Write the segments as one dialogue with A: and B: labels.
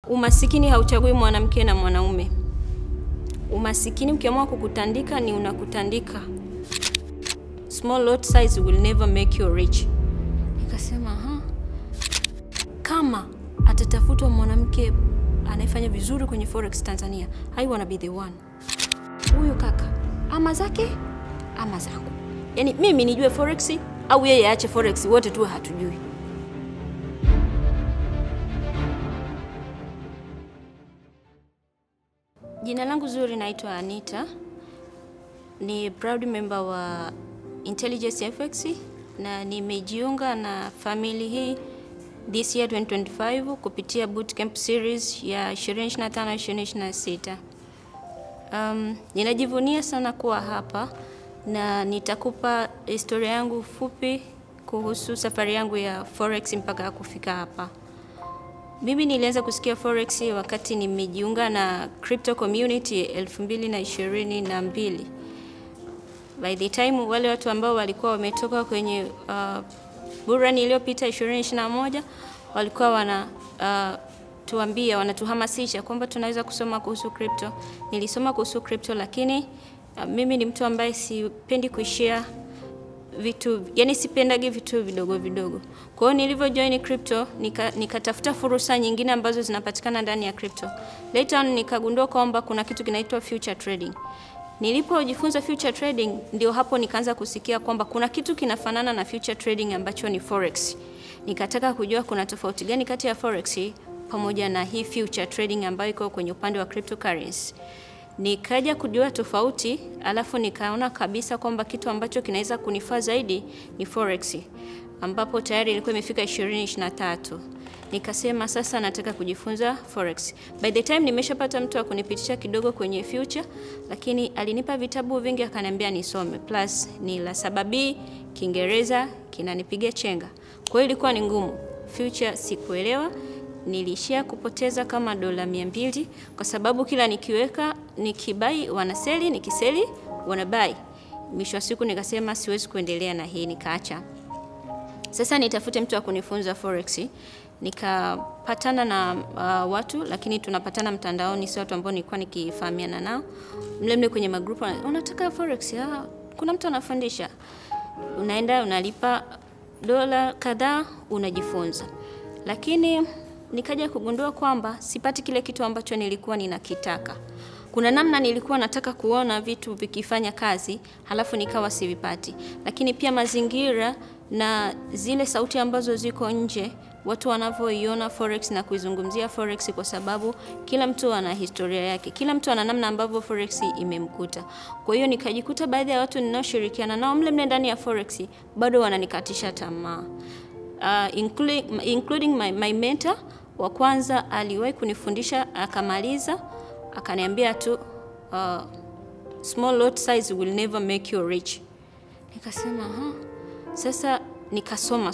A: Umasikini hauchagui mwanamke na mwanaume. Umasikini ukiamua kukutandika ni unakutandika. Small lot size will never make you rich. Nikasema, kama atatafutwa mwanamke anayefanya vizuri kwenye Forex Tanzania, I wanna be the one. Huyu kaka, ama zake, ama zangu. Yaani mimi nijue Forex au yeye aache Forex, wote tu hatujui. Jina langu zuri naitwa Anita. Ni proud member wa Intelligence FX na nimejiunga na family hii this year 2025 kupitia bootcamp series ya 2025-2026. Ninajivunia sana kuwa hapa na nitakupa historia yangu fupi kuhusu safari yangu ya Forex mpaka kufika hapa. Mimi nilianza kusikia Forex wakati nimejiunga na crypto community 2022. By the time wale watu ambao walikuwa wametoka kwenye burani iliyopita 2021 walikuwa wanatuhamasisha kwamba tunaweza kusoma kuhusu crypto. Nilisoma kuhusu crypto, lakini mimi ni mtu ambaye sipendi kuishia vitu, yani sipendagi vitu vidogo vidogo. Kwa hiyo nilivyo join crypto nikatafuta fursa nyingine ambazo zinapatikana ndani ya crypto. Later on nikagundua kwamba kuna kitu kinaitwa future trading. Nilipojifunza future trading ndio hapo nikaanza kusikia kwamba kuna kitu kinafanana na future trading ambacho ni Forex. Nikataka kujua kuna tofauti gani kati ya Forex pamoja na hii future trading ambayo iko kwenye upande wa cryptocurrency. Nikaja kujua tofauti, alafu nikaona kabisa kwamba kitu ambacho kinaweza kunifaa zaidi ni Forex, ambapo tayari ilikuwa imefika 2023. Nikasema sasa nataka kujifunza Forex. By the time nimeshapata mtu wa kunipitisha kidogo kwenye future, lakini alinipa vitabu vingi akaniambia nisome. Plus ni la sababi Kiingereza kinanipiga chenga. Kwa hiyo ilikuwa ni ngumu. Future sikuelewa. Nilishia kupoteza kama $200 kwa sababu kila nikiweka nikibai wanaseli, nikiseli wanabai. Mwisho wa siku nikasema siwezi kuendelea na hii, nikaacha. Sasa nitafute mtu wa kunifunza Forex. Nikapatana na watu, lakini tunapatana mtandaoni, si watu ambao nilikuwa nikifahamiana nao. Mlemle kwenye magrupu, unataka Forex? Kuna mtu anafundisha. Unaenda unalipa dola kadhaa unajifunza. Lakini nikaja kugundua kwamba sipati kile kitu ambacho nilikuwa ninakitaka. Kuna namna nilikuwa nataka kuona vitu vikifanya kazi, halafu nikawa sivipati. Lakini pia mazingira na zile sauti ambazo ziko nje, watu wanavyoiona Forex na kuizungumzia Forex, kwa sababu kila mtu ana historia yake. Kila mtu ana namna ambavyo Forex imemkuta. Kwa hiyo nikajikuta baadhi ya watu ninaoshirikiana nao mle ndani ya Forex bado wananikatisha tamaa. Including my mentor wa kwanza aliwahi kunifundisha akamaliza, akaniambia tu small lot size will never make you rich. Nikasema sasa nikasoma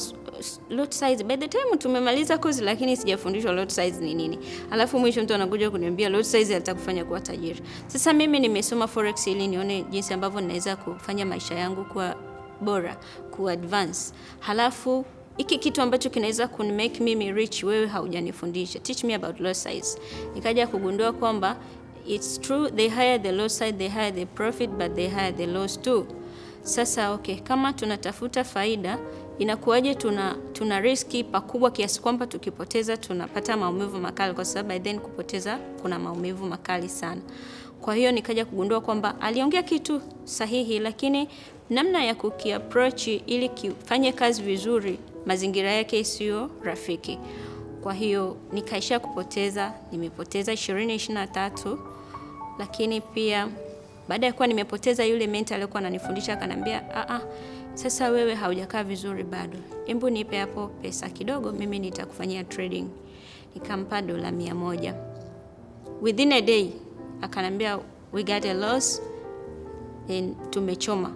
A: lot size. By the time tumemaliza course, lakini sijafundishwa lot size ni nini. Alafu mwisho mtu anakuja kuniambia lot size atakufanya kuwa tajiri. Sasa mimi nimesoma Forex ili nione jinsi ambavyo ninaweza kufanya maisha yangu kuwa bora, ku advance. Halafu iki kitu ambacho kinaweza kunimake mimi rich wewe haujanifundisha. Teach me about lot size. Nikaja kugundua kwamba it's true, they hire the lot size, they hire the profit, but they hire the loss too. Sasa kama tunatafuta faida, inakuwaje tuna riski pakubwa kiasi kwamba tukipoteza tunapata maumivu makali, kwa sababu by then kupoteza kuna maumivu makali sana. Kwa hiyo nikaja kugundua kwamba aliongea kitu sahihi, lakini namna ya kukiapproach ili kifanye kazi vizuri mazingira yake sio rafiki. Kwa hiyo nikaisha kupoteza, nimepoteza 2023, lakini pia baada ya kuwa nimepoteza, yule mentor alikuwa ananifundisha akaniambia, sasa wewe haujakaa vizuri bado. Hebu nipe hapo pesa kidogo, mimi nitakufanyia trading. Nikampa $100. Within a day akaniambia we got a loss and tumechoma.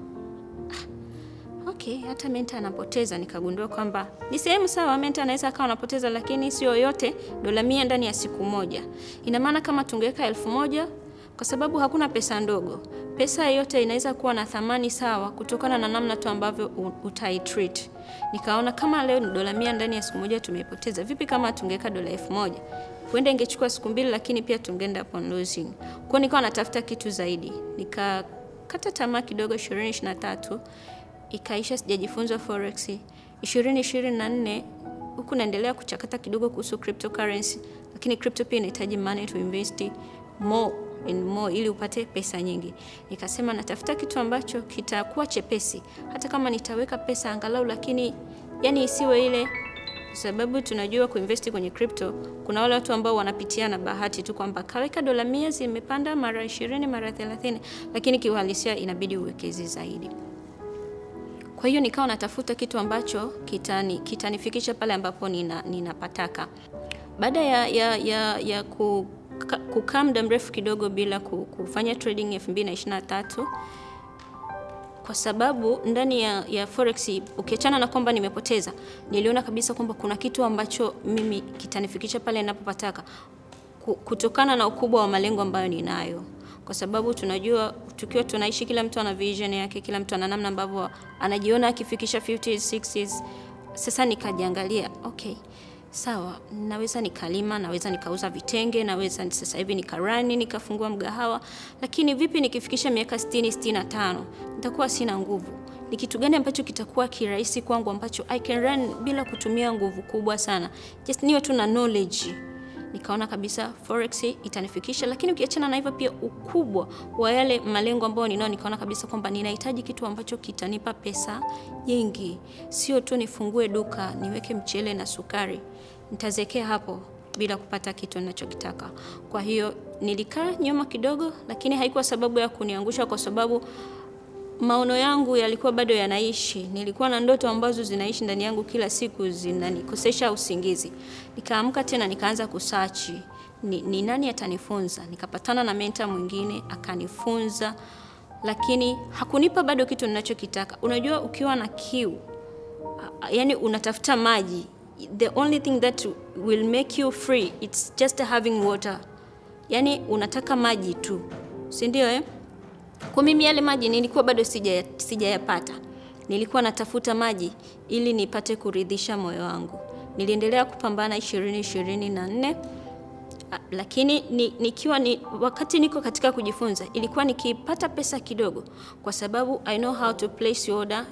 A: Hata mentor anapoteza. Nikagundua kwamba ni sehemu sawa, mentor anaweza akawa anapoteza, lakini sio yote $100 ndani ya siku moja. Ina maana kama tungeweka 1000, kwa sababu hakuna pesa ndogo, pesa yote inaweza kuwa na thamani sawa kutokana na namna tu ambavyo utaitreat. Nikaona kama leo ni $100 ndani ya siku moja tumepoteza, vipi kama tungeweka $1000? Huenda ingechukua siku 2 lakini pia tungeenda upon losing. Kwa nikawa natafuta kitu zaidi. Nikakata tamaa kidogo 2023 ikaisha sijajifunza forex. 2024 huku naendelea kuchakata kidogo kuhusu cryptocurrency, lakini crypto pia inahitaji money to invest more and more ili upate pesa nyingi. Nikasema natafuta kitu ambacho kitakuwa chepesi, hata kama nitaweka pesa angalau, lakini yani isiwe ile, sababu tunajua kuinvest kwenye crypto kuna wale watu ambao wanapitia na bahati tu kwamba kaweka $100 zimepanda mara 20 mara 30, lakini kiuhalisia inabidi uwekeze zaidi. Kwa hiyo nikawa natafuta kitu ambacho kitanifikisha pale ambapo ninapataka. Baada ya kukaa muda mrefu kidogo bila kufanya trading 2023, kwa sababu ndani ya forex ukiachana na kwamba nimepoteza, niliona kabisa kwamba kuna kitu ambacho mimi kitanifikisha pale ninapopataka kutokana na ukubwa wa malengo ambayo ninayo. Kwa sababu tunajua tukiwa tunaishi, kila mtu ana vision yake, kila mtu ana namna ambavyo anajiona akifikisha 50s 60s. Sasa nikajiangalia, okay, sawa, naweza nikalima, naweza nikauza vitenge, naweza sasa hivi nikarani, nikafungua mgahawa, lakini vipi nikifikisha miaka 60 65 nitakuwa sina nguvu? Ni kitu gani ambacho kitakuwa kirahisi kwangu ambacho I can run bila kutumia nguvu kubwa sana, just niwe tu na knowledge? Nikaona kabisa forex itanifikisha, lakini ukiachana na hivyo pia ukubwa wa yale malengo ambayo ninao, nikaona kabisa kwamba ninahitaji kitu ambacho kitanipa pesa nyingi. Sio tu nifungue duka, niweke mchele na sukari, nitazekea hapo bila kupata kitu ninachokitaka. Kwa hiyo nilikaa nyuma kidogo, lakini haikuwa sababu ya kuniangusha, kwa sababu maono yangu yalikuwa bado yanaishi. Nilikuwa na ndoto ambazo zinaishi ndani yangu, kila siku zinanikosesha usingizi. Nikaamka tena nikaanza kusearch ni nani atanifunza. Nikapatana na mentor mwingine akanifunza, lakini hakunipa bado kitu ninachokitaka. Unajua ukiwa na kiu, yani unatafuta maji, the only thing that will make you free it's just having water. Yani unataka maji tu, si ndio? Kwa mimi yale maji nilikuwa bado sijayapata. Nilikuwa natafuta maji ili nipate kuridhisha moyo wangu. Niliendelea kupambana 2024, lakini wakati niko katika kujifunza ilikuwa nikipata pesa kidogo, kwa sababu I know how to place order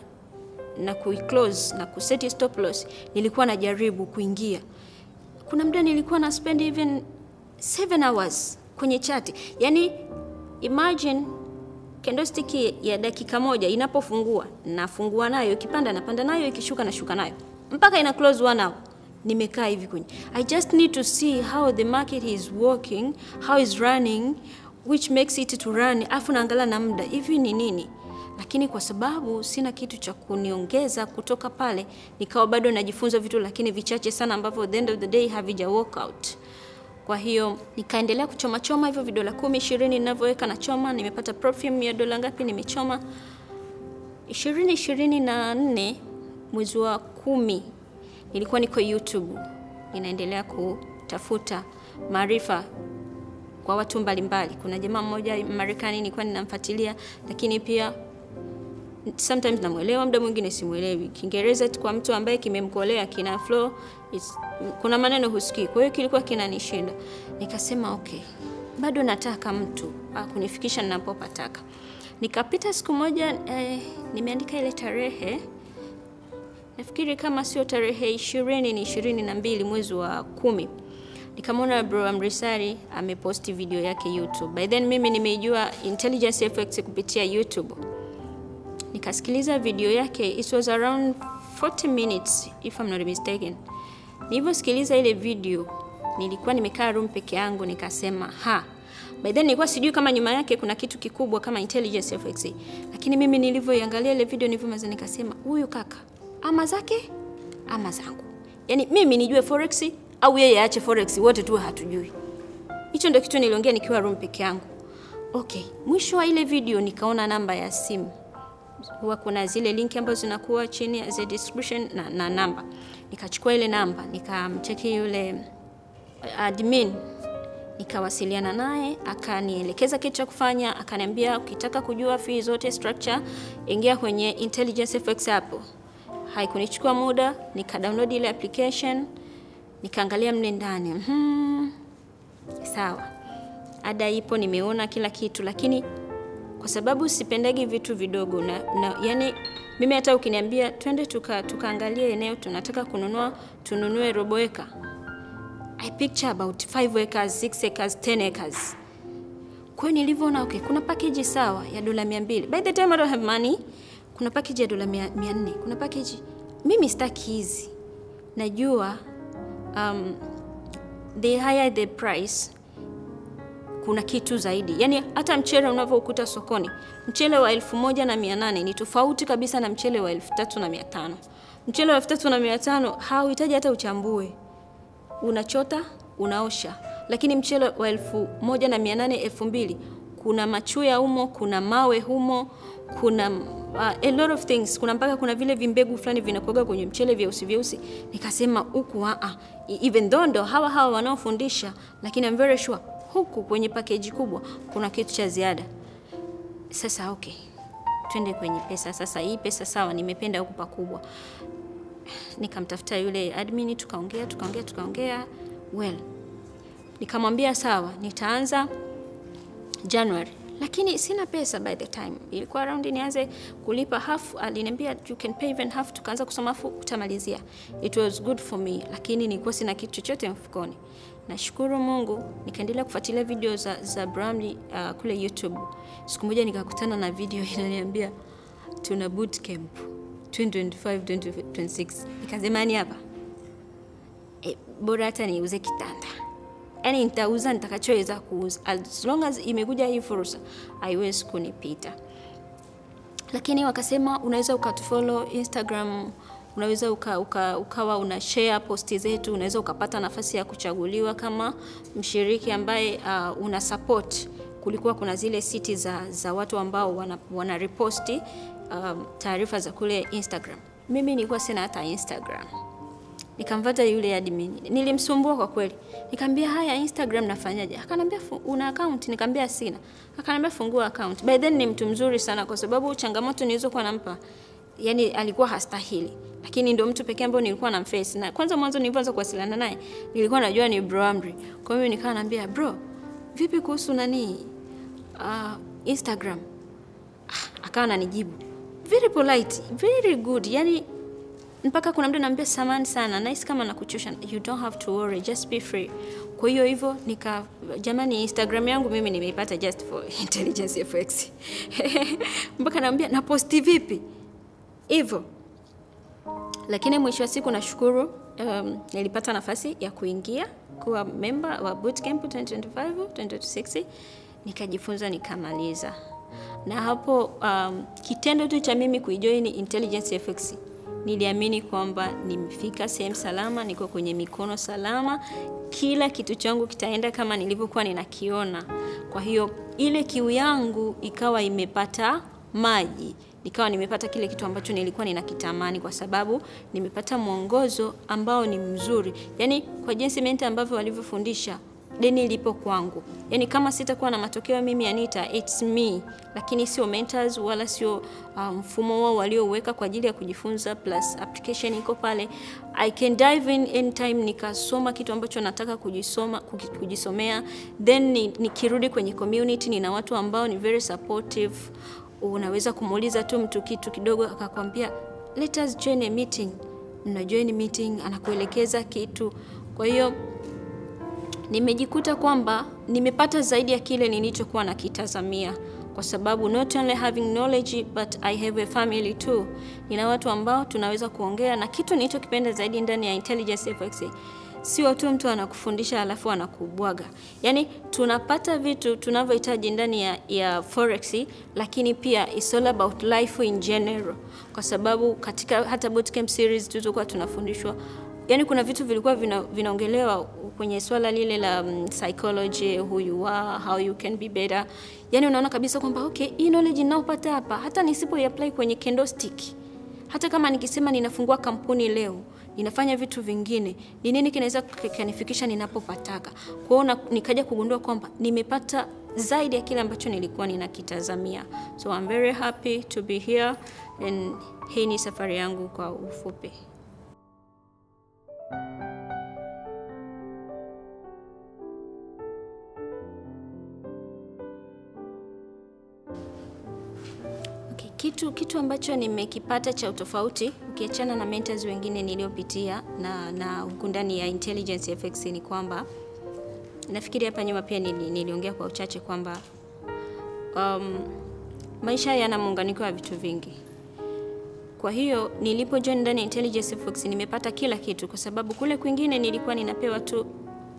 A: na close na kuset stop loss. Nilikuwa najaribu kuingia. Kuna muda nilikuwa na spend even 7 hours kwenye chati. Yani imagine candlestick ya dakika moja inapofungua, nafungua nayo, ikipanda napanda nayo, ikishuka na shuka nayo, mpaka ina close 1 hour. Nimekaa hivi kwenye. I just need to see how the market is working, how is running, which makes it to run. Afu naangalia na muda hivi ni nini. Lakini kwa sababu sina kitu cha kuniongeza kutoka pale, nikawa bado najifunza vitu, lakini vichache sana ambavyo at the end of the day havija work out. Kwa hiyo nikaendelea kuchoma hivyo $10, $10, $20 ninavyoweka na choma. Nimepata profit ya $10 ngapi nimechoma? 2024 mwezi wa 10 nilikuwa niko YouTube, ninaendelea kutafuta maarifa kwa watu mbalimbali. Kuna jamaa mmoja Marekani nilikuwa ninamfuatilia, lakini pia sometimes namuelewa, muda mwingine simuelewi. Kiingereza kwa mtu ambaye kimemkolea, kina flow, kuna maneno husikii. Kwa hiyo kilikuwa kinanishinda. Nikasema okay, bado nataka mtu kunifikisha ninapopataka. Nikapita siku moja, nimeandika ile tarehe, nafikiri kama sio tarehe 20 ni 22 mwezi wa 10. Nikamwona bro Amrisari ameposti video yake YouTube. By then mimi nimeijua Intelligence FX kupitia YouTube. Nikasikiliza video yake, it was around 40 minutes if I'm not mistaken. Niliposikiliza ile video, nilikuwa nimekaa room peke yangu, nikasema by then nilikuwa sijui kama nyuma yake kuna kitu kikubwa kama Intelligence FX. Lakini mimi nilivyoiangalia ile video nilivyomaza, nikasema huyu kaka ama zake ama zangu. Yani mimi nijue forex au yeye aache forex, wote tu hatujui. Hicho ndio kitu niliongea nikiwa room peke yangu. Okay, mwisho wa ile video nikaona namba ya simu. Huwa kuna zile link ambazo zinakuwa chini ya description na namba. Nikachukua ile namba, nikamcheki yule admin, nikawasiliana naye, akanielekeza kitu cha kufanya, akaniambia ukitaka kujua fee zote structure, ingia kwenye Intelligence FX hapo. Haikunichukua muda, nika download ile application, nikaangalia mle ndani. sawa, ada ipo, nimeona kila kitu, lakini kwa sababu sipendagi vitu vidogo na yani mimi hata ukiniambia twende tukaangalia eneo tunataka tununue robo eka, I picture about 5 acres, 6 acres, 10 acres. Kwa nilivyoona okay, kuna package sawa ya $200. By the time I don't have money, kuna package ya $400. Kuna package mimi sitaki hizi. Najua the higher the price, kuna kitu zaidi. Yani hata mchele unavyokuta sokoni, mchele wa 1,800 ni tofauti kabisa na mchele wa 3,500. Mchele wa 3,500 hauhitaji hata uchambue. Unachota, unaosha. Lakini mchele wa 1,800, 2,000, kuna machuya humo, kuna mawe humo, kuna a lot of things. Kuna vile vimbegu fulani vinakuwa kwenye mchele vyeusi. Nikasema huku even though ndo hawa wanaofundisha, lakini I'm very sure huku kwenye package kubwa kuna kitu cha ziada. Sasa okay, twende kwenye pesa. Sasa hii pesa sawa, nimependa huku pakubwa. Nikamtafuta yule admin, tukaongea. Well, nikamwambia sawa, nitaanza January, lakini sina pesa by the time. Ilikuwa around nianze kulipa half, aliniambia you can pay even half, tukaanza kusoma half utamalizia. It was good for me, lakini nilikuwa sina kitu chochote mfukoni. Nashukuru Mungu, nikaendelea kufuatilia video za Bramley kule YouTube. Siku moja nikakutana na video inaniambia tuna bootcamp 2025 2026. Nikasema ni hapa. Bora hata niuze kitanda. Yani nitauza nitakachoweza kuuza. As long as imekuja hii fursa, haiwezi kunipita. Lakini wakasema unaweza ukatufollow Instagram, unaweza ukawa una share posti zetu, unaweza ukapata nafasi ya kuchaguliwa kama mshiriki ambaye una support. Kulikuwa kuna zile siti za watu ambao wana reposti taarifa za kule Instagram. Mimi nilikuwa sina hata Instagram. Nikamfuata yule admin. Nilimsumbua kwa kweli. Nikamwambia haya Instagram nafanyaje? Akaniambia una account? Nikamwambia sina. Akaniambia fungua account. By then ni mtu mzuri sana kwa sababu changamoto nilizokuwa nampa, yani alikuwa hastahili. Lakini ndio mtu pekee ambaye nilikuwa namface. Na kwanza mwanzo nilipoanza kuwasiliana naye, nilikuwa najua ni Bro Amri. Kwa hiyo nikawa naambia, "Bro, vipi kuhusu Instagram?" Akawa ananijibu very polite, very good. Yani mpaka kuna mtu anambia samahani sana, nice kama nakuchosha, you don't have to worry, just be free. Kwa hiyo hivyo jamani Instagram yangu mimi nimeipata just for Intelligence FX. Mpaka anambia na posti vipi? Hivyo. Lakini mwisho wa siku nashukuru nilipata nafasi ya kuingia kuwa member wa Bootcamp 2025 2026, nikajifunza nikamaliza. Na hapo kitendo tu cha mimi kujoin Intelligence FX, niliamini kwamba nimefika sehemu salama, niko kwenye mikono salama, kila kitu changu kitaenda kama nilivyokuwa ninakiona. Kwa hiyo ile kiu yangu ikawa imepata maji, nikawa nimepata kile kitu ambacho nilikuwa ninakitamani kwa sababu nimepata mwongozo ambao ni mzuri. Yani kwa jinsi mentor ambavyo walivyofundisha, deni lipo kwangu. Yani kama sitakuwa na matokeo mimi Anita, it's me. Lakini sio mentors wala sio mfumo wao walioweka kwa ajili ya kujifunza plus application iko pale. I can dive in anytime nikasoma kitu ambacho nataka kujisomea. Then nikirudi kwenye community nina watu ambao ni very supportive. Unaweza kumuuliza tu mtu kitu kidogo akakwambia let us join a meeting. Mnajoin meeting, anakuelekeza kitu. Kwa hiyo nimejikuta kwamba nimepata zaidi ya kile nilichokuwa nakitazamia, kwa sababu not only having knowledge but I have a family too. Nina watu ambao tunaweza kuongea, na kitu nilichokipenda zaidi ndani ya Intelligence FX, sio tu mtu anakufundisha alafu anakubwaga. Yani tunapata vitu tunavyohitaji ndani ya forex, lakini pia it's all about life in general, kwa sababu katika hata bootcamp series tulikuwa tunafundishwa, yani kuna vitu vilikuwa vinaongelewa kwenye swala lile la psychology, who you are, how you can be better. Yani unaona kabisa kwamba okay, hii knowledge ninaopata hapa, hata nisipo apply kwenye candlestick, hata kama nikisema ninafungua kampuni leo, ninafanya vitu vingine, ni nini kinaweza kunifikisha ninapopataka. Kwa hiyo nikaja kugundua kwamba nimepata zaidi ya kile ambacho nilikuwa ninakitazamia. So I'm very happy to be here, and hii ni safari yangu kwa ufupi. Kitu ambacho nimekipata cha utofauti ukiachana na mentors wengine niliopitia na huku ndani ya Intelligence FX ni kwamba nafikiri hapa nyuma pia niliongea kwa uchache kwamba maisha yana muunganiko wa vitu vingi. Kwa hiyo nilipo join ndani ya Intelligence FX nimepata kila kitu, kwa sababu kule kwingine nilikuwa ninapewa tu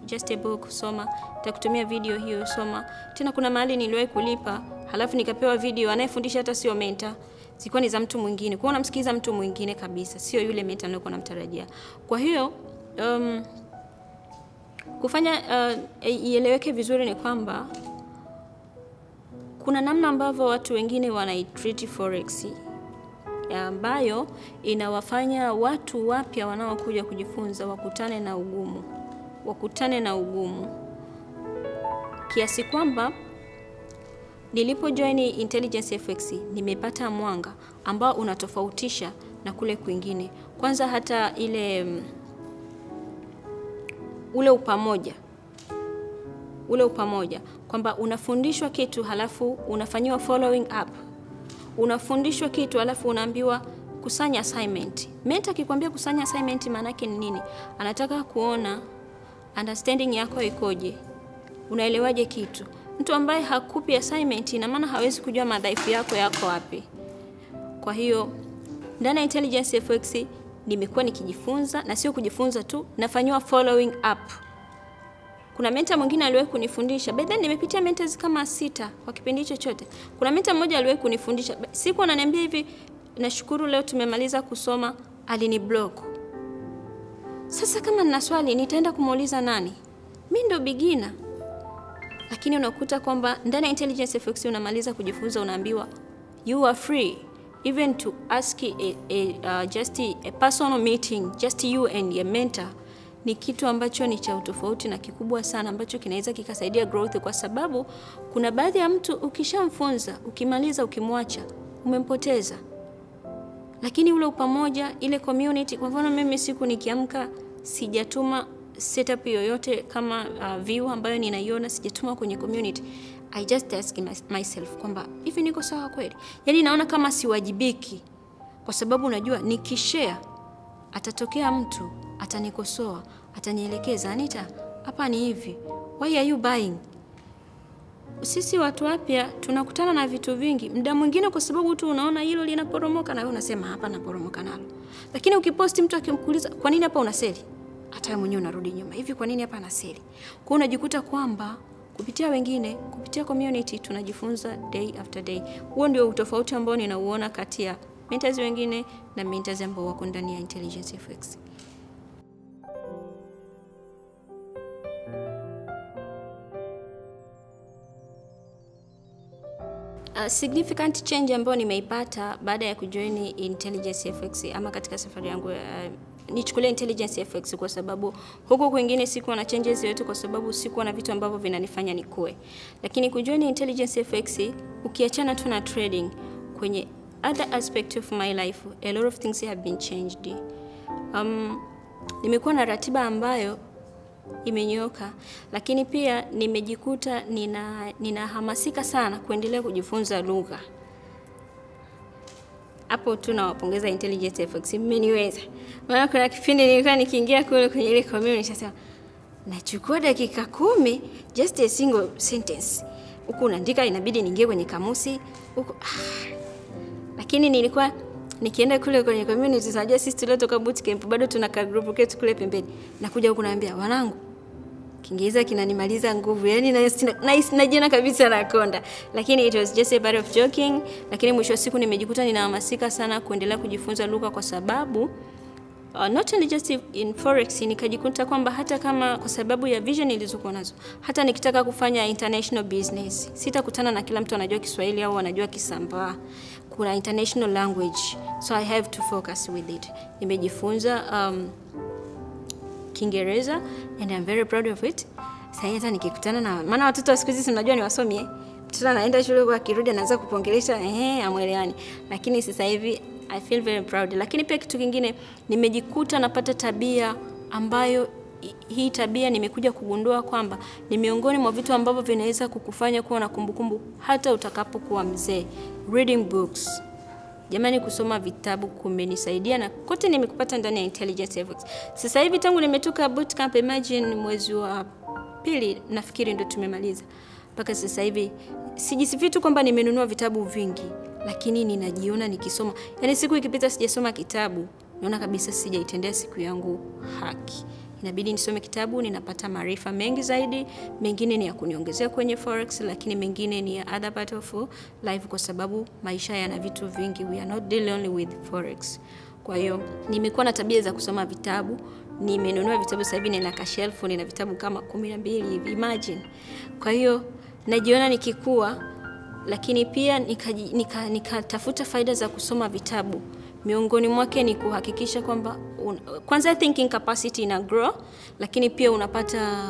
A: just a book, soma, nitakutumia video hiyo, soma. Tena kuna mahali niliwahi kulipa, halafu nikapewa video anayefundisha hata sio mentor, zilikuwa ni za mtu mwingine. Kwa hiyo unamsikiza mtu mwingine kabisa, sio yule mentor nilikuwa namtarajia. Kwa hiyo kufanya ieleweke vizuri ni kwamba kuna namna ambavyo watu wengine wanaitreat forex ambayo inawafanya watu wapya wanaokuja kujifunza wakutane na ugumu kiasi kwamba nilipo join Intelligence FX nimepata mwanga ambao unatofautisha na kule kwingine. Kwanza hata ule upamoja kwamba unafundishwa kitu halafu unafanyiwa following up. Unafundishwa kitu halafu unaambiwa kusanya assignment. Mentor akikwambia kusanya assignment maana yake ni nini? Anataka kuona understanding yako ikoje. Unaelewaje kitu? Mtu ambaye hakupi assignment ina maana hawezi kujua madhaifu yako wapi. Kwa hiyo ndani ya Intelligence FX nimekuwa nikijifunza, na sio kujifunza tu, nafanywa following up. Kuna mentor mwingine aliwahi kunifundisha. By then nimepitia mentors kama 6 kwa kipindi chochote. Kuna mentor mmoja aliwahi kunifundisha. Siku ananiambia hivi, nashukuru leo tumemaliza kusoma, aliniblock. Sasa kama nina swali nitaenda kumuuliza nani? Mimi ndo beginner. Lakini unakuta kwamba ndani ya Intelligence FX unamaliza kujifunza unaambiwa you are free even to ask just a personal meeting, just you and your mentor. Ni kitu ambacho ni cha utofauti na kikubwa sana ambacho kinaweza kikasaidia growth, kwa sababu kuna baadhi ya mtu ukishamfunza, ukimaliza, ukimwacha, umempoteza. Lakini ule upamoja, ile community, kwa mfano mimi siku nikiamka sijatuma setup yoyote kama view ambayo ninaiona, sijatuma kwenye community. I just ask myself kwamba hivi niko sawa kweli? Yaani naona kama siwajibiki, kwa sababu unajua nikishare atatokea mtu atanikosoa, atanielekeza, Anita, hapa ni hivi. Why are you buying? Sisi watu wapya tunakutana na vitu vingi. Muda mwingine kwa sababu tu unaona hilo linaporomoka na wewe unasema hapa naporomoka nalo. Lakini ukiposti mtu akimkuuliza, kwa nini hapa unaseli? Hata wewe mwenyewe unarudi nyuma. Hivi kwa nini hapa anaseli? Kwa unajikuta kwamba kupitia wengine, kupitia community tunajifunza day after day. Huo ndio utofauti ambao ninauona kati ya mentors wengine na mentors ambao wako ndani ya Intelligence FX. Significant change ambayo nimeipata baada ya kujoin Intelligence FX ama katika safari yangu, nichukulie Intelligence FX kwa sababu huko kwingine sikuwa na changes yote, kwa sababu sikuwa na vitu ambavyo vinanifanya nikue. Lakini kujoin Intelligence FX ukiachana tu na trading, kwenye other aspect of my life a lot of things have been changed. Nimekuwa na ratiba ambayo imenyoka, lakini pia nimejikuta ninahamasika sana kuendelea kujifunza lugha. Hapo tunawapongeza Intelligence FX, mmeniweza. Maana kuna kipindi nilikuwa nikiingia kule kwenye ile community sasa nachukua dakika 10 just a single sentence. Huko unaandika inabidi niingie kwenye kamusi huko. Lakini nilikuwa nikienda kule kwenye community, unajua sisi tuliotoka bootcamp bado tuna ka group ketu kule pembeni. Nakuja huko naambia wanangu, Kiingereza kinanimaliza nguvu. Yaani najiona kabisa nakonda. Lakini it was just a part of joking. Lakini mwisho wa siku nimejikuta ninahamasika sana kuendelea kujifunza lugha, kwa sababu not only just in forex, nikajikuta kwamba hata kama kwa sababu ya vision nilizokuwa nazo, hata nikitaka kufanya international business, sitakutana na kila mtu anajua Kiswahili au anajua Kisambaa. Kuna international language, so I have to focus with it. Nimejifunza Kiingereza and I'm very proud of it. Sasa hata nikikutana na maana watoto siku hizi mnajua ni wasomi mtoto anaenda shule kwa kirudi anaanza kupongelesha amweleani. Lakini sasa hivi I feel very proud. Lakini pia kitu kingine nimejikuta napata tabia ambayo hii tabia nimekuja kugundua kwamba ni miongoni mwa vitu ambavyo vinaweza kukufanya kuwa na kumbukumbu hata utakapokuwa mzee. Reading books. Jamani, kusoma vitabu kumenisaidia na kote nimekupata ndani ya Intelligence FX. Sasa hivi tangu nimetoka bootcamp, imagine mwezi wa pili nafikiri ndio tumemaliza. Mpaka sasa hivi sijisifi tu kwamba nimenunua vitabu vingi, lakini ninajiona nikisoma. Yaani siku ikipita sijasoma kitabu, naona kabisa sijaitendea siku yangu haki. Inabidi nisome kitabu, ninapata maarifa mengi zaidi, mengine ni ya kuniongezea kwenye forex, lakini mengine ni ya other part of life kwa sababu maisha yana vitu vingi. We are not dealing only with forex. Kwa hiyo nimekuwa na tabia za kusoma vitabu. Nimenunua vitabu sasa hivi nina kashelfu, nina vitabu kama 12 hivi, imagine. Kwa hiyo najiona nikikua, lakini pia nikatafuta faida za kusoma vitabu. Miongoni mwake ni kuhakikisha kwamba kwanza thinking capacity ina grow, lakini pia unapata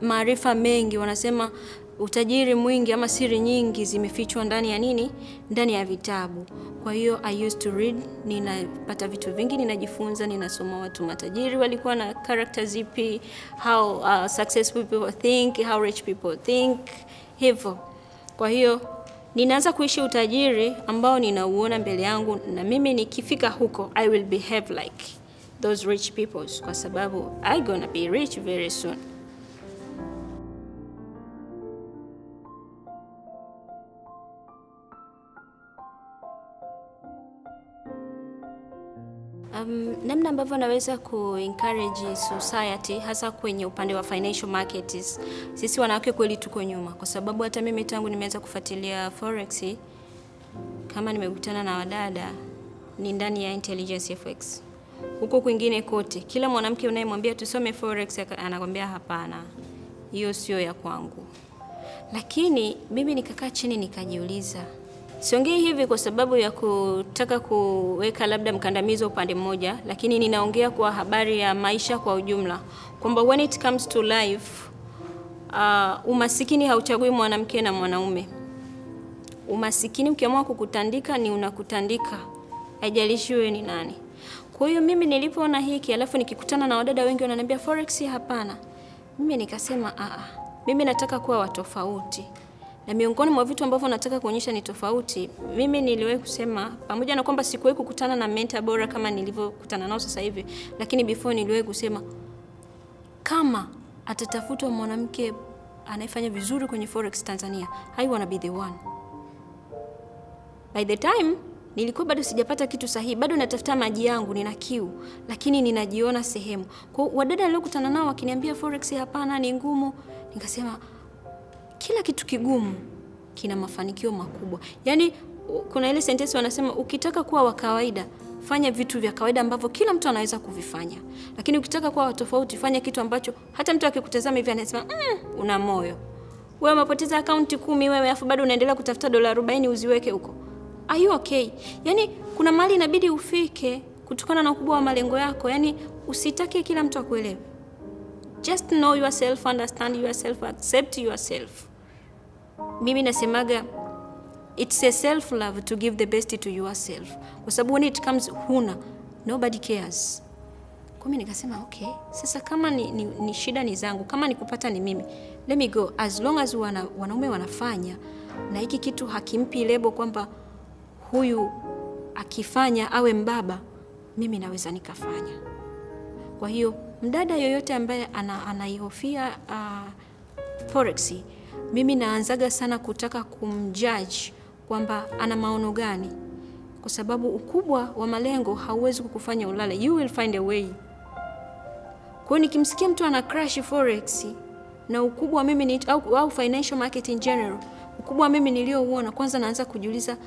A: maarifa mengi. Wanasema utajiri mwingi ama siri nyingi zimefichwa ndani ya nini? Ndani ya vitabu. Kwa hiyo I used to read, ninapata vitu vingi, ninajifunza, ninasoma watu matajiri walikuwa na character zipi, how successful people think, how rich people think, hivyo. Kwa hiyo ninaanza kuishi utajiri ambao ninauona mbele yangu, na mimi nikifika huko I will behave like those rich people kwa sababu I gonna be rich very soon. Namna ambavyo naweza encourage society hasa kwenye upande wa financial markets. Sisi wanawake kweli tuko nyuma kwa sababu hata mimi tangu nimeanza kufuatilia forex, kama nimekutana na wadada ni ndani ya Intelligence FX. Huko kwingine kote kila mwanamke unayemwambia tusome forex anakwambia hapana, hiyo sio ya kwangu. Lakini mimi nikakaa chini nikajiuliza, siongei hivi kwa sababu ya kutaka kuweka labda mkandamizo upande mmoja, lakini ninaongea kwa habari ya maisha kwa ujumla. Kwamba when it comes to life, umasikini hauchagui mwanamke na mwanaume. Umasikini ukiamua kukutandika ni unakutandika, haijalishi wewe ni nani. Kwa hiyo mimi nilipoona hiki, alafu nikikutana na wadada wengi wananiambia forex hapana, mimi nikasema mimi nataka kuwa wa tofauti. Na miongoni mwa vitu ambavyo nataka kuonyesha ni tofauti, mimi niliwahi kusema, pamoja na kwamba sikuwahi kukutana na mentor bora kama nilivyokutana nao sasa hivi, lakini before niliwahi kusema kama atatafutwa mwanamke anayefanya vizuri kwenye forex Tanzania, I wanna be the one. By the time nilikuwa bado sijapata kitu sahihi, bado natafuta maji yangu, nina kiu, lakini ninajiona sehemu. Kwa wadada niliokutana nao wakiniambia forex hapana ni ngumu, nikasema kila kitu kigumu kina mafanikio makubwa. Yaani kuna ile sentence wanasema ukitaka kuwa wa kawaida, fanya vitu vya kawaida ambavyo kila mtu anaweza kuvifanya. Lakini ukitaka kuwa tofauti, fanya kitu ambacho hata mtu akikutazama hivi anasema una moyo. Wewe umepoteza akaunti 10 wewe afu bado unaendelea kutafuta $40 uziweke huko. Are you okay? Yaani kuna mahali inabidi ufike kutokana na ukubwa wa malengo yako. Yaani usitake kila mtu akuelewe. Just know yourself, understand yourself, accept yourself. Mimi nasemaga it's a self love to give the best to yourself. Kwa sababu when it comes huna, nobody cares. Kwa mimi nikasema okay, sasa kama ni shida ni zangu, kama ni kupata ni mimi, let me go. As long as wanaume wanafanya na hiki kitu hakimpi lebo kwamba huyu akifanya awe mbaba, mimi naweza nikafanya. Kwa hiyo mdada yoyote ambaye anaihofia forex, mimi naanzaga sana kutaka kumjudge kwamba ana maono gani, kwa sababu ukubwa wa malengo hauwezi kukufanya ulale. You will find a way. Kwa nikimsikia mtu ana crash forex na ukubwa mimi ni au financial market in general, ukubwa mimi niliouona, kwanza naanza kujiuliza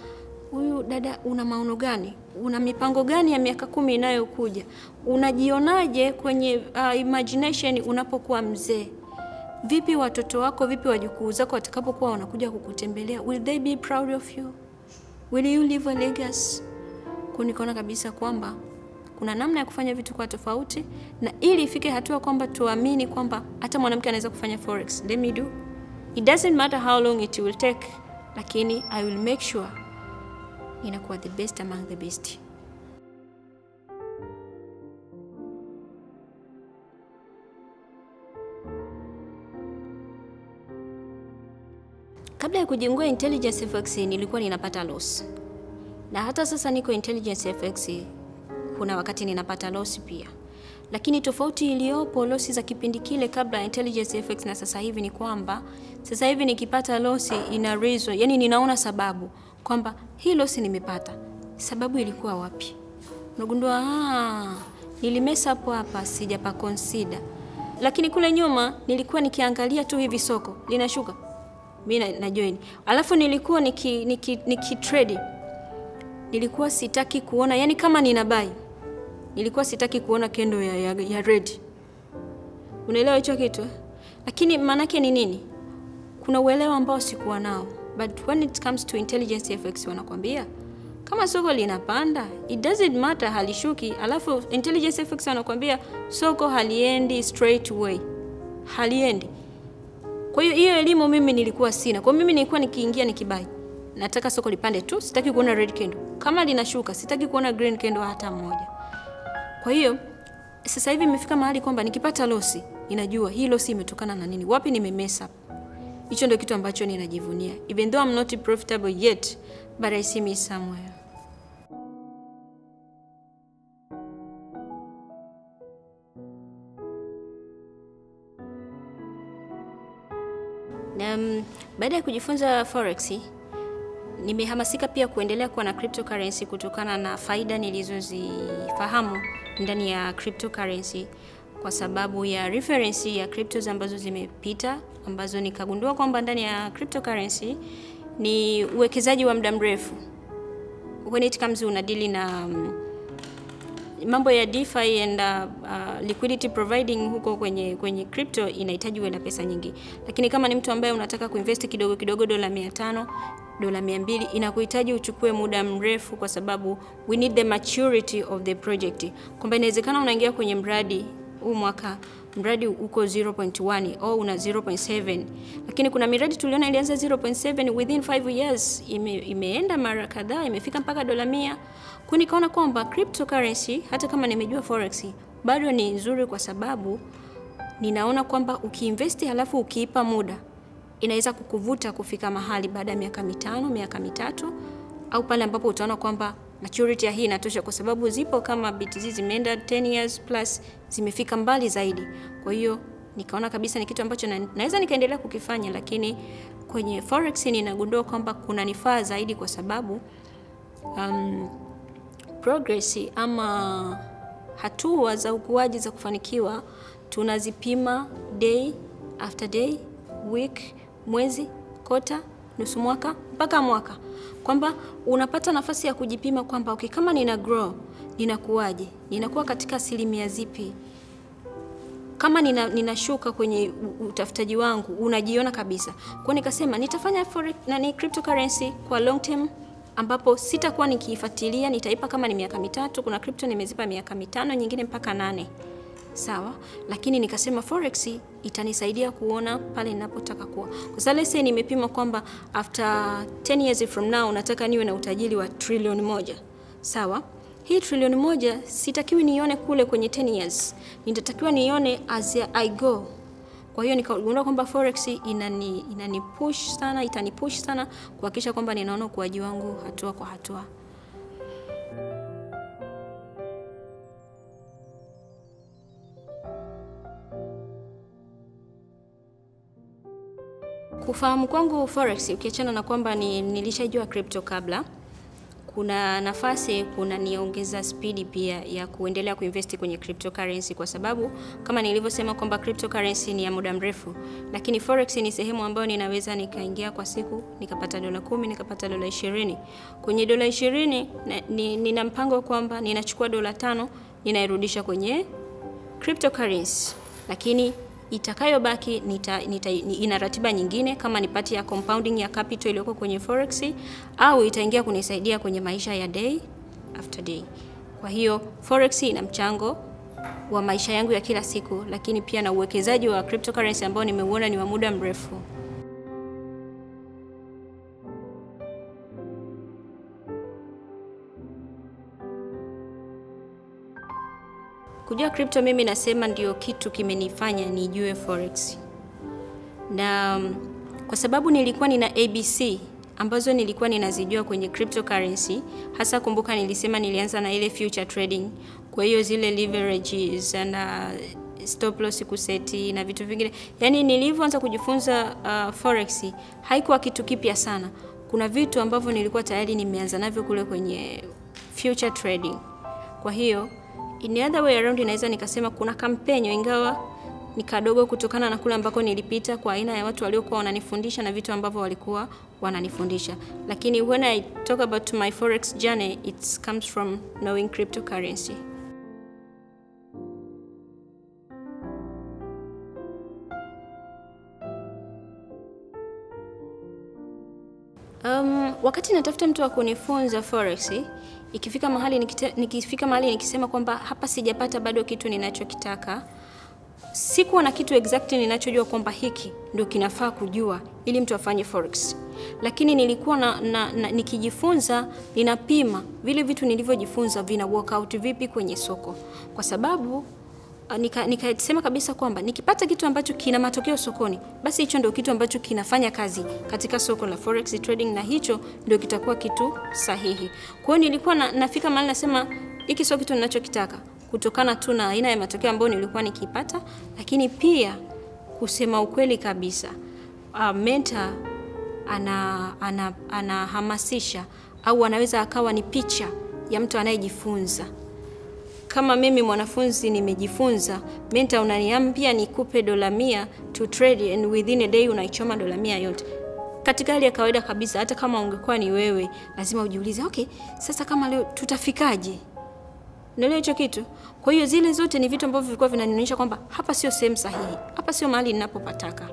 A: huyu dada una maono gani? Una mipango gani ya miaka 10 inayokuja? Unajionaje kwenye imagination unapokuwa mzee? Vipi watoto wako, vipi wajukuu zako watakapokuwa wanakuja kukutembelea? Will they be proud of you? Will you leave a legacy? Nikaona kabisa kwamba kuna namna ya kufanya vitu kwa tofauti, na ili ifike hatua kwamba tuamini kwamba hata mwanamke anaweza kufanya forex. Let me do. It doesn't matter how long it will take, lakini I will make sure inakuwa the best among the best. Kabla ya kujiunga Intelligence FX nilikuwa ninapata loss. Na hata sasa niko Intelligence FX, kuna wakati ninapata loss pia. Lakini tofauti iliyopo loss za kipindi kile kabla Intelligence FX na sasa hivi ni kwamba sasa hivi nikipata loss ina reason, yani ninaona sababu kwamba hii loss nimepata. Sababu ilikuwa wapi? Unagundua nilimesa hapo hapa sijapa consider. Lakini kule nyuma nilikuwa nikiangalia tu hivi soko linashuka, mimi na join. Alafu nilikuwa niki trade. Nilikuwa sitaki kuona, yani kama nina buy, nilikuwa sitaki kuona kendo ya red. Unaelewa hicho kitu? Lakini maana yake ni nini? Kuna uelewa ambao sikuwa nao. But when it comes to Intelligence FX wanakuambia kama soko linapanda, it doesn't matter halishuki. Alafu Intelligence FX wanakuambia soko haliendi straight way. Haliendi. Kwa hiyo elimu mimi nilikuwa sina. Kwa mimi nilikuwa nikiingia nikibai. Nataka soko lipande tu, sitaki kuona red candle. Kama linashuka, sitaki kuona green candle hata moja. Kwa hiyo sasa hivi imefika mahali kwamba nikipata loss, ninajua hii loss imetokana na nini? Wapi nimemess up? Hicho ndio kitu ambacho ninajivunia. Even though I'm not profitable yet, but I see me somewhere. Baada ya kujifunza forex, nimehamasika pia kuendelea kuwa na cryptocurrency kutokana na faida nilizozifahamu ndani ya cryptocurrency, kwa sababu ya reference ya cryptos ambazo zimepita, ambazo nikagundua kwamba ndani ya cryptocurrency ni uwekezaji wa muda mrefu. When it comes unadili na mambo ya DeFi and liquidity providing huko kwenye crypto, inahitaji uwe na pesa nyingi. Lakini kama ni mtu ambaye unataka kuinvest kidogo kidogo, $500, $200, inakuhitaji uchukue muda mrefu, kwa sababu we need the maturity of the project. Kwamba inawezekana unaingia kwenye mradi huu mwaka, mradi uko 0.1 au una 0.7, lakini kuna miradi tuliona ilianza 0.7 within 5 years imeenda mara kadhaa, imefika mpaka $100. Kwa nikaona kwamba cryptocurrency, hata kama nimejua forex, bado ni nzuri, kwa sababu ninaona kwamba ukiinvest halafu ukiipa muda, inaweza kukuvuta kufika mahali baada ya miaka 5, miaka 3, au pale ambapo utaona kwamba maturity ya hii inatosha, kwa sababu zipo kama BTC zimeenda 10 years plus, zimefika mbali zaidi. Kwa hiyo nikaona kabisa ni kitu ambacho naweza nikaendelea kukifanya. Lakini kwenye forex ninagundua kwamba kuna nifaa zaidi, kwa sababu progress ama hatua za ukuaji za kufanikiwa tunazipima day after day, week, mwezi, kota, nusu mwaka mpaka mwaka. Kwamba unapata nafasi ya kujipima kwamba okay, kama nina grow, ninakuaje? Ninakuwa katika asilimia zipi? Kama ninashuka kwenye utafutaji wangu, unajiona kabisa. Kwa nikasema nitafanya forex na cryptocurrency kwa long term, ambapo sitakuwa nikiifuatilia, nitaipa kama ni miaka 3, kuna crypto nimezipa miaka 5, nyingine mpaka 8. Sawa, lakini nikasema forex itanisaidia kuona pale ninapotaka kuwa. Kwa sababu sasa nimepima kwamba after 10 years from now nataka niwe na utajiri wa trilioni 1. Sawa? Hii trilioni 1 sitakiwi nione kule kwenye 10 years. Nitatakiwa nione as I go. Kwa hiyo nikaona kwamba forex itanipush sana kuhakikisha kwamba ninaona ukuaji wangu hatua kwa hatua. Kufahamu kwangu forex, ukiachana na kwamba nilishajua crypto kabla, kuna nafasi niongeza speed pia ya kuendelea kuinvest kwenye cryptocurrency, kwa sababu kama nilivyosema kwamba cryptocurrency ni ya muda mrefu, lakini forex ni sehemu ambayo ninaweza nikaingia kwa siku nikapata $10, nikapata $20. Kwenye $20 nina mpango kwamba ninachukua $5 ninairudisha kwenye cryptocurrency, lakini itakayobaki ina ratiba nyingine, kama ni pati ya compounding ya capital iliyoko kwenye forex, au itaingia kunisaidia kwenye maisha ya day after day. Kwa hiyo forex ina mchango wa maisha yangu ya kila siku, lakini pia na uwekezaji wa cryptocurrency ambao nimeuona ni wa muda mrefu. Kujua crypto mimi nasema ndio kitu kimenifanya nijue forex. Na kwa sababu nilikuwa nina ABC ambazo nilikuwa ninazijua kwenye cryptocurrency. Hasa kumbuka nilisema nilianza na ile future trading. Kwa hiyo zile leverages na stop loss kuseti na vitu vingine. Yaani nilivyoanza kujifunza forex haikuwa kitu kipya sana. Kuna vitu ambavyo nilikuwa tayari nimeanza navyo kule kwenye future trading. Kwa hiyo in the other way around inaweza nikasema kuna kampenyo, ingawa ni kadogo kutokana na kule ambako nilipita kwa aina ya watu waliokuwa wananifundisha na vitu ambavyo walikuwa wananifundisha. Lakini when I talk about my forex journey, it comes from knowing cryptocurrency. Wakati natafuta mtu wa kunifunza forex, nikifika mahali nikisema kwamba hapa sijapata bado kitu ninachokitaka, sikuwa na kitu exactly ninachojua kwamba hiki ndio kinafaa kujua ili mtu afanye forex. Lakini nilikuwa nikijifunza, ninapima vile vitu nilivyojifunza vina work out vipi kwenye soko. Kwa sababu nikasema kabisa kwamba nikipata kitu ambacho kina matokeo sokoni, basi hicho ndio kitu ambacho kinafanya kazi katika soko la forex trading, na hicho ndio kitakuwa kitu sahihi. Kwa hiyo nilikuwa nafika mahali nasema hiki sio kitu ninachokitaka kutokana tu na aina ya matokeo ambayo nilikuwa nikipata. Lakini pia kusema ukweli kabisa, mentor anahamasisha au anaweza akawa ni picha ya mtu anayejifunza. Kama mimi mwanafunzi nimejifunza, mentor unaniambia nikupe $100 to trade and within a day unaichoma $100 yote. Katika hali ya kawaida kabisa, hata kama ungekuwa ni wewe, lazima ujiulize, okay, sasa kama leo tutafikaje? Ndio hicho kitu. Kwa hiyo zile zote ni vitu ambavyo vilikuwa vinanionyesha kwamba hapa sio sehemu sahihi. Hapa sio mahali ninapopataka.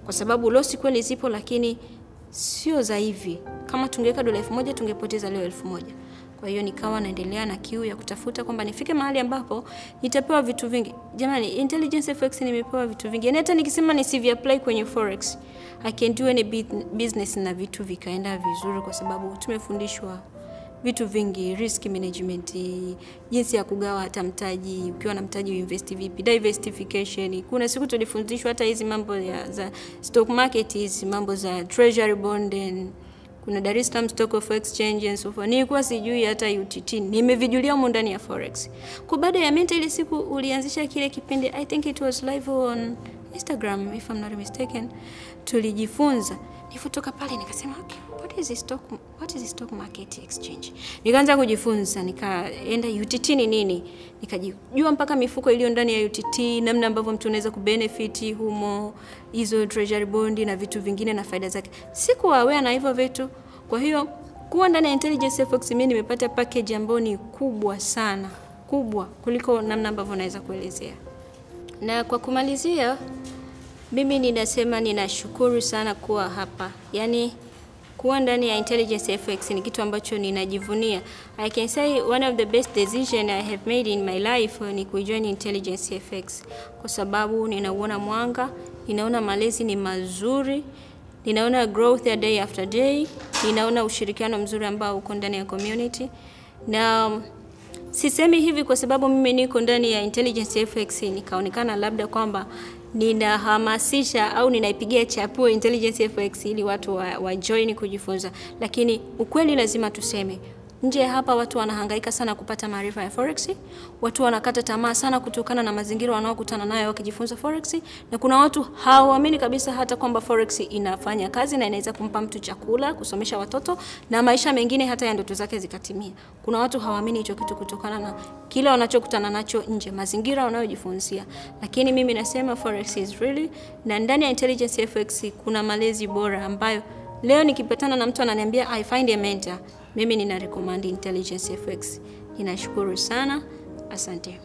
A: Kwa sababu loss kweli zipo, lakini sio za hivi. Kama tungeweka $1,000 tungepoteza leo 1,000. Kwa hiyo nikawa naendelea na kiu ya kutafuta kwamba nifike mahali ambapo nitapewa vitu vingi. Jamani, Intelligence FX nimepewa vitu vingi. Yaani hata nikisema nisivi apply kwenye forex, I can do any business na vitu vikaenda vizuri, kwa sababu tumefundishwa vitu vingi, risk management, jinsi ya kugawa hata mtaji, ukiwa na mtaji uinvest vipi, diversification. Kuna siku tulifundishwa hata hizi mambo za stock market, hizi mambo za treasury bond, kuna Dar es Salaam Stock of Exchange and so forth. Nilikuwa sijui hata UTT. Nimevijulia huko ndani ya forex. Kwa baada ya mentor ile siku ulianzisha kile kipindi, I think it was live on Instagram if I'm not mistaken. Tulijifunza. Nilipotoka pale nikasema, okay, what is the stock market exchange? Nikaanza kujifunza, nikaenda UTT ni nini? Nikajua mpaka mifuko iliyo ndani ya UTT, namna ambavyo mtu anaweza kubenefit humo, hizo treasury bond na vitu vingine na faida zake. Sikuwa aware na hivyo vitu. Kwa hiyo kuwa ndani ya Intelligence FX mimi nimepata package ambayo ni kubwa sana, kubwa kuliko namna ambavyo naweza kuelezea. Na kwa kumalizia, mimi ninasema ninashukuru sana kuwa hapa. Yaani kuwa ndani ya Intelligence FX ni kitu ambacho ninajivunia. I can say one of the best decision I have made in my life ni kujoin Intelligence FX, kwa sababu ninauona mwanga, ninaona malezi ni mazuri, ninaona growth ya day after day, ninaona ushirikiano mzuri ambao uko ndani ya community. Na sisemi hivi kwa sababu mimi niko ndani ya Intelligence FX nikaonekana labda kwamba ninahamasisha au ninaipigia chapuo Intelligence FX ili watu wa join kujifunza. Lakini ukweli lazima tuseme, nje hapa watu wanahangaika sana kupata maarifa ya forex, watu wanakata tamaa sana kutokana na mazingira wanaokutana nayo wakijifunza forex, na kuna watu hawaamini kabisa hata kwamba forex inafanya kazi na inaweza kumpa mtu chakula, kusomesha watoto na maisha mengine hata ya ndoto zake zikatimia. Kuna watu hawaamini hicho kitu kutokana na kile wanachokutana nacho nje, mazingira wanayojifunzia. Lakini mimi nasema forex is really, na ndani ya Intelligence FX kuna malezi bora ambayo leo nikipatana na mtu ananiambia I find a mentor, mimi nina recommend Intelligence FX. Ninashukuru sana. Asante.